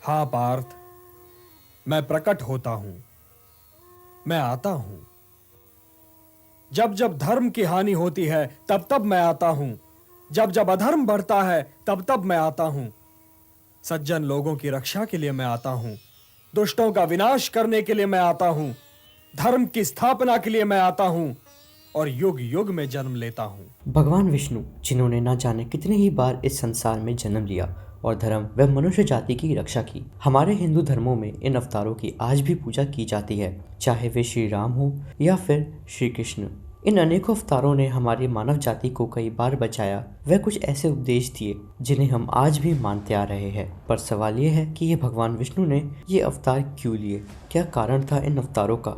हाँ पार्थ, मैं प्रकट होता हूं, मैं आता हूं। जब जब धर्म की हानि होती है तब तब मैं आता हूं। जब जब अधर्म बढ़ता है तब तब मैं आता हूं। सज्जन लोगों की रक्षा के लिए मैं आता हूं। दुष्टों का विनाश करने के लिए मैं आता हूं। धर्म की स्थापना के लिए मैं आता हूं और युग युग में जन्म लेता हूं। भगवान विष्णु, जिन्होंने न जाने कितने ही बार इस संसार में जन्म लिया और धर्म व मनुष्य जाति की रक्षा की, हमारे हिंदू धर्मों में इन अवतारों की आज भी पूजा की जाती है, चाहे वे श्री राम हो या फिर श्री कृष्ण। इन अनेकों अवतारों ने हमारी मानव जाति को कई बार बचाया व कुछ ऐसे उपदेश दिए जिन्हें हम आज भी मानते आ रहे हैं। पर सवाल ये है कि ये भगवान विष्णु ने ये अवतार क्यों लिए? क्या कारण था इन अवतारों का?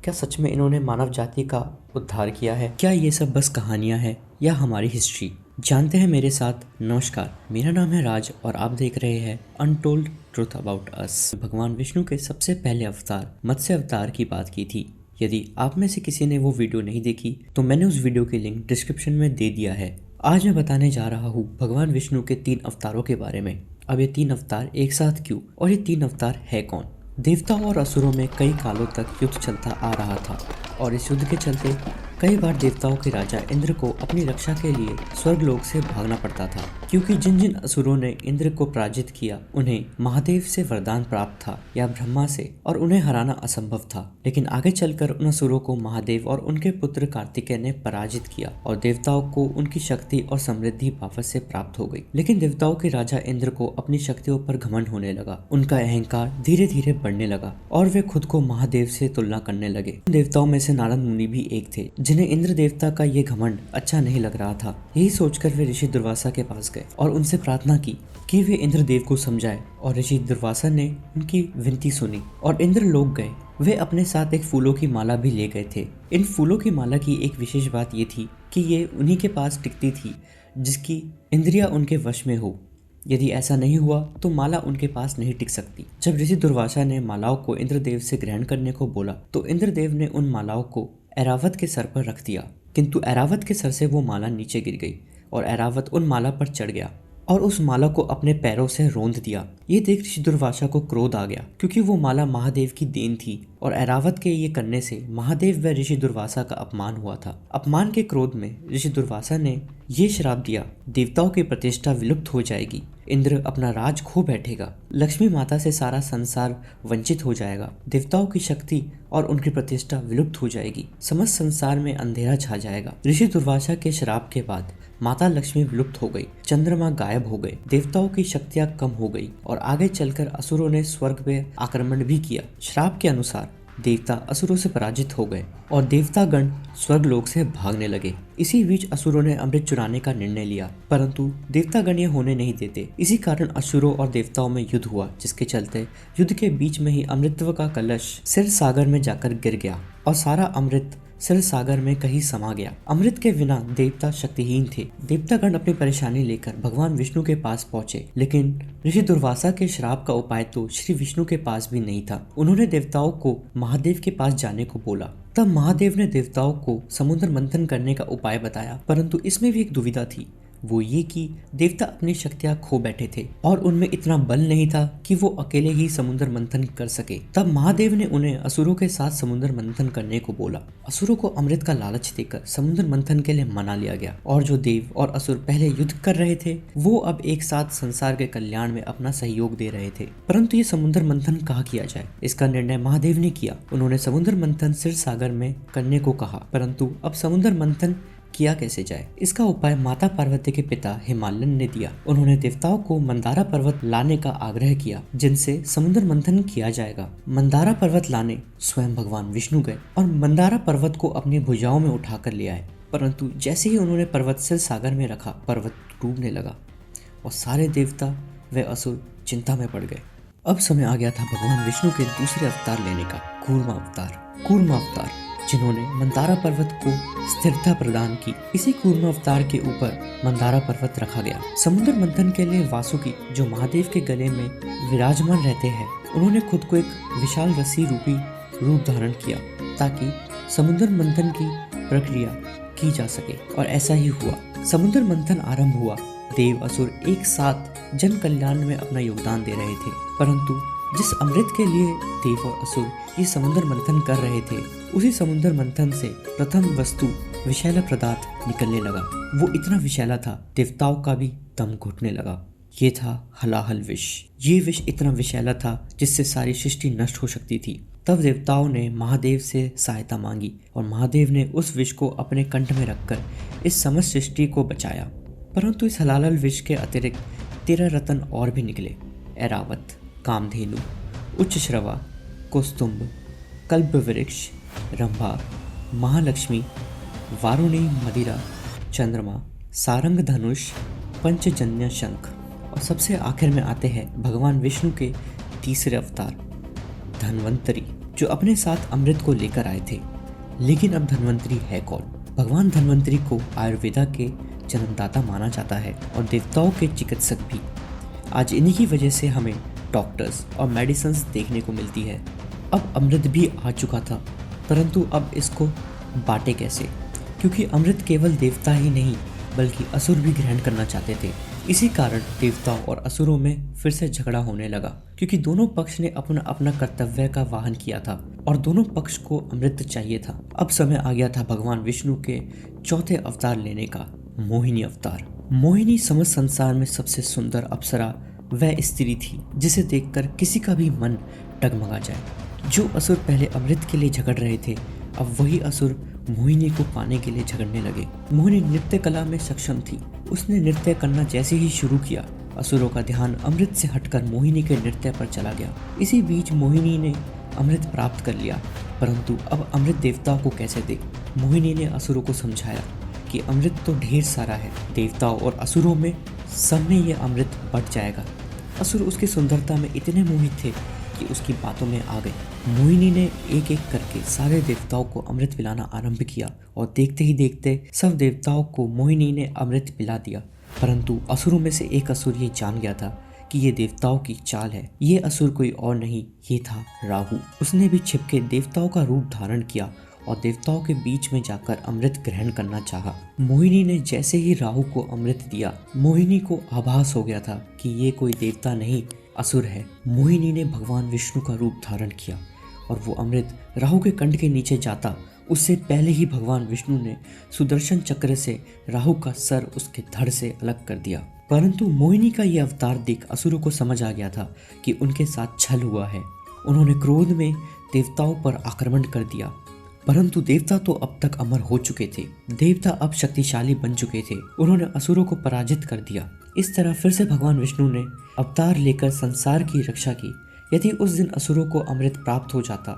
क्या सच में इन्होंने मानव जाति का उद्धार किया है? क्या ये सब बस कहानियां हैं या हमारी हिस्ट्री? जानते हैं मेरे साथ। नमस्कार, मेरा नाम है राज और आप देख रहे हैं अनटोल्ड ट्रुथ अबाउट अस। भगवान विष्णु के सबसे पहले अवतार मत्स्य अवतार की बात की थी। यदि आप में से किसी ने वो वीडियो नहीं देखी तो मैंने उस वीडियो की लिंक डिस्क्रिप्शन में दे दिया है। आज मैं बताने जा रहा हूँ भगवान विष्णु के 3 अवतारों के बारे में। अब ये 3 अवतार एक साथ क्यों, और ये 3 अवतार है कौन? देवताओं और असुरों में कई कालों तक युद्ध चलता आ रहा था और इस युद्ध के चलते कई बार देवताओं के राजा इंद्र को अपनी रक्षा के लिए स्वर्गलोक से भागना पड़ता था, क्योंकि जिन जिन असुरों ने इंद्र को पराजित किया उन्हें महादेव से वरदान प्राप्त था या ब्रह्मा से, और उन्हें हराना असंभव था। लेकिन आगे चलकर उन असुरों को महादेव और उनके पुत्र कार्तिकेय ने पराजित किया और देवताओं को उनकी शक्ति और समृद्धि वापस से प्राप्त हो गई। लेकिन देवताओं के राजा इंद्र को अपनी शक्तियों पर घमंड होने लगा। उनका अहंकार धीरे धीरे बढ़ने लगा और वे खुद को महादेव से तुलना करने लगे। देवताओं में से नारद मुनि भी एक थे, जिन्हें इंद्र देवता का ये घमंड अच्छा नहीं लग रहा था। यही सोचकर वे ऋषि दुर्वासा के पास गए और उनसे प्रार्थना की कि वे इंद्रदेव को समझाए, और ऋषि दुर्वासा ने उनकी विनती सुनी और इंद्र लोक गए। वे अपने साथ एक फूलों की माला भी ले गए थे। इन फूलों की माला की एक विशेष बात ये थी कि ये उन्हीं के पास टिकती थी जिसकी इंद्रियां उनके वश में हो। यदि ऐसा नहीं हुआ तो माला उनके पास नहीं टिक सकती। जब ऋषि दुर्वासा ने मालाओं को इंद्रदेव से ग्रहण करने को बोला तो इंद्रदेव ने उन मालाओं को ऐरावत के सर पर रख दिया, किंतु ऐरावत के सर से वो माला नीचे गिर गई और ऐरावत उन माला पर चढ़ गया और उस माला को अपने पैरों से रौंद दिया। ये देख ऋषि दुर्वासा को क्रोध आ गया, क्योंकि वो माला महादेव की देन थी और ऐरावत के ये करने से महादेव व ऋषि दुर्वासा का अपमान हुआ था। अपमान के क्रोध में ऋषि दुर्वासा ने ये श्राप दिया, देवताओं की प्रतिष्ठा विलुप्त हो जाएगी, इंद्र अपना राज खो बैठेगा, लक्ष्मी माता से सारा संसार वंचित हो जाएगा, देवताओं की शक्ति और उनकी प्रतिष्ठा विलुप्त हो जाएगी, समस्त संसार में अंधेरा छा जाएगा। ऋषि दुर्वासा के श्राप के बाद माता लक्ष्मी विलुप्त हो गई, चंद्रमा गायब हो गए, देवताओं की शक्तियां कम हो गई और आगे चलकर असुरों ने स्वर्ग पे आक्रमण भी किया। श्राप के अनुसार देवता असुरों से पराजित हो गए और देवतागण स्वर्गलोक से भागने लगे। इसी बीच असुरों ने अमृत चुराने का निर्णय लिया, परंतु देवतागण ये होने नहीं देते। इसी कारण असुरों और देवताओं में युद्ध हुआ, जिसके चलते युद्ध के बीच में ही अमृतत्व का कलश क्षीर सागर में जाकर गिर गया और सारा अमृत क्षीर सागर में कहीं समा गया। अमृत के बिना देवता शक्तिहीन थे। देवतागण अपनी परेशानी लेकर भगवान विष्णु के पास पहुंचे, लेकिन ऋषि दुर्वासा के श्राप का उपाय तो श्री विष्णु के पास भी नहीं था। उन्होंने देवताओं को महादेव के पास जाने को बोला। तब महादेव ने देवताओं को समुद्र मंथन करने का उपाय बताया, परंतु इसमें भी एक दुविधा थी। वो ये कि देवता अपनी शक्तियां खो बैठे थे और उनमें इतना बल नहीं था कि वो अकेले ही समुद्र मंथन कर सके। तब महादेव ने उन्हें असुरों के साथ समुद्र मंथन करने को बोला। असुरों को अमृत का लालच देकर समुद्र मंथन के लिए मना लिया गया और जो देव और असुर पहले युद्ध कर रहे थे वो अब एक साथ संसार के कल्याण में अपना सहयोग दे रहे थे। परंतु ये समुद्र मंथन कहाँ किया जाए, इसका निर्णय महादेव ने किया। उन्होंने समुद्र मंथन क्षीर सागर में करने को कहा, परंतु अब समुद्र मंथन किया कैसे जाए, इसका उपाय माता पार्वती के पिता हिमालयन ने दिया। उन्होंने देवताओं को मंदारा पर्वत लाने का आग्रह किया, जिनसे समुद्र मंथन किया जाएगा। मंदारा पर्वत लाने स्वयं भगवान विष्णु गए और मंदारा पर्वत को अपनी भुजाओं में उठाकर ले आए, परंतु जैसे ही उन्होंने पर्वत क्षीर सागर में रखा, पर्वत डूबने लगा और सारे देवता व असुर चिंता में पड़ गए। अब समय आ गया था भगवान विष्णु के दूसरे अवतार लेने का, कूर्मा अवतार। कूर्मा अवतार, जिन्होंने मंदारा पर्वत को स्थिरता प्रदान की। इसी कूर्मा अवतार के ऊपर मंदारा पर्वत रखा गया। समुद्र मंथन के लिए वासुकी, जो महादेव के गले में विराजमान रहते हैं, उन्होंने खुद को एक विशाल रस्सी रूपी रूप धारण किया ताकि समुद्र मंथन की प्रक्रिया की जा सके, और ऐसा ही हुआ। समुद्र मंथन आरंभ हुआ। देव असुर एक साथ जन कल्याण में अपना योगदान दे रहे थे। परंतु जिस अमृत के लिए देव और असुर ये समुद्र मंथन कर रहे थे, उसी समुद्र मंथन से प्रथम वस्तु विषैला पदार्थ निकलने लगा। वो इतना विषैला था, देवताओं का भी दम घुटने लगा। ये था हलाहल विष। ये विष इतना विषैला था जिससे सारी सृष्टि नष्ट हो सकती थी। तब देवताओं ने महादेव से सहायता मांगी और महादेव ने उस विष को अपने कंठ में रखकर इस समस्त सृष्टि को बचाया। परंतु इस हलाहल विष के अतिरिक्त 13 रत्न और भी निकले। ऐरावत, कामधेनु, उच्चश्रवा, कौस्तुभ, कल्पवृक्ष, रंभा, महालक्ष्मी, वारुणी मदिरा, चंद्रमा, सारंग धनुष, पंचजन्य शंख और सबसे आखिर में आते हैं भगवान विष्णु के तीसरे अवतार धन्वंतरी, जो अपने साथ अमृत को लेकर आए थे। लेकिन अब धन्वंतरी है कौन? भगवान धन्वंतरी को आयुर्वेदा के जन्मदाता माना जाता है और देवताओं के चिकित्सक भी। आज इन्हीं की वजह से हमें डॉक्टर्स और मेडिसिन्स देखने को मिलती है। अब अमृत भी आ चुका था, परंतु अब इसको बांटे कैसे? क्योंकि अमृत केवल देवता ही नहीं बल्कि असुर भी ग्रहण करना चाहते थे। इसी कारण देवताओं और असुरों में फिर से झगड़ा होने लगा, क्योंकि दोनों पक्ष ने अपना अपना कर्तव्य का वाहन किया था और दोनों पक्ष को अमृत चाहिए था। अब समय आ गया था भगवान विष्णु के चौथे अवतार लेने का, मोहिनी अवतार। मोहिनी समस्त संसार में सबसे सुंदर अप्सरा वह स्त्री थी जिसे देखकर किसी का भी मन डगमगा जाए। जो असुर पहले अमृत के लिए झगड़ रहे थे, अब वही असुर मोहिनी को पाने के लिए झगड़ने लगे। मोहिनी नृत्य कला में सक्षम थी। उसने नृत्य करना जैसे ही शुरू किया, असुरों का ध्यान अमृत से हटकर मोहिनी के नृत्य पर चला गया। इसी बीच मोहिनी ने अमृत प्राप्त कर लिया, परंतु अब अमृत देवताओं को कैसे दे? मोहिनी ने असुरों को समझाया कि अमृत तो ढेर सारा है, देवताओं और असुरों में सब में ये अमृत बट जाएगा। असुर उसकी सुंदरता में इतने मोहित थे कि उसकी बातों में आ गए। मोहिनी ने एक एक करके सारे देवताओं को अमृत पिलाना आरंभ किया और देखते ही देखते सब देवताओं को मोहिनी ने अमृत पिला दिया। परंतु असुरों में से एक असुर ये जान गया था कि ये देवताओं की चाल है। ये असुर कोई और नहीं, ये था राहु। उसने भी छिपके देवताओं का रूप धारण किया और देवताओं के बीच में जाकर अमृत ग्रहण करना चाहा। मोहिनी ने जैसे ही राहु को अमृत दिया, मोहिनी को आभास हो गया था कि ये कोई देवता नहीं असुर है। मोहिनी ने भगवान विष्णु का रूप धारण किया और वो अमृत राहु के कंठ के नीचे जाता उससे पहले ही भगवान विष्णु ने सुदर्शन चक्र से राहु का सर उसके धड़ से अलग कर दिया। परंतु मोहिनी का यह अवतार देख असुरों को समझ आ गया था कि उनके साथ छल हुआ है। उन्होंने क्रोध में देवताओं पर आक्रमण कर दिया, परंतु देवता तो अब तक अमर हो चुके थे। देवता अब शक्तिशाली बन चुके थे। उन्होंने असुरों को पराजित कर दिया। इस तरह फिर से भगवान विष्णु ने अवतार लेकर संसार की रक्षा की। यदि उस दिन असुरों को अमृत प्राप्त हो जाता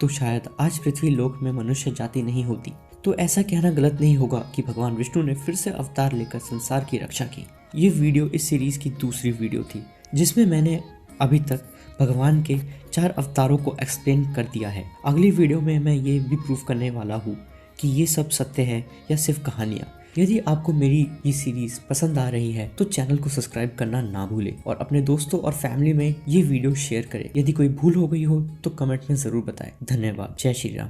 तो शायद आज पृथ्वी लोक में मनुष्य जाति नहीं होती। तो ऐसा कहना गलत नहीं होगा कि भगवान विष्णु ने फिर से अवतार लेकर संसार की रक्षा की। ये वीडियो इस सीरीज की दूसरी वीडियो थी जिसमें मैंने अभी तक भगवान के 4 अवतारों को एक्सप्लेन कर दिया है। अगली वीडियो में मैं ये भी प्रूफ करने वाला हूँ कि ये सब सत्य है या सिर्फ कहानियाँ। यदि आपको मेरी ये सीरीज पसंद आ रही है तो चैनल को सब्सक्राइब करना ना भूलें और अपने दोस्तों और फैमिली में ये वीडियो शेयर करें। यदि कोई भूल हो गई हो तो कमेंट में ज़रूर बताएं। धन्यवाद। जय श्री राम।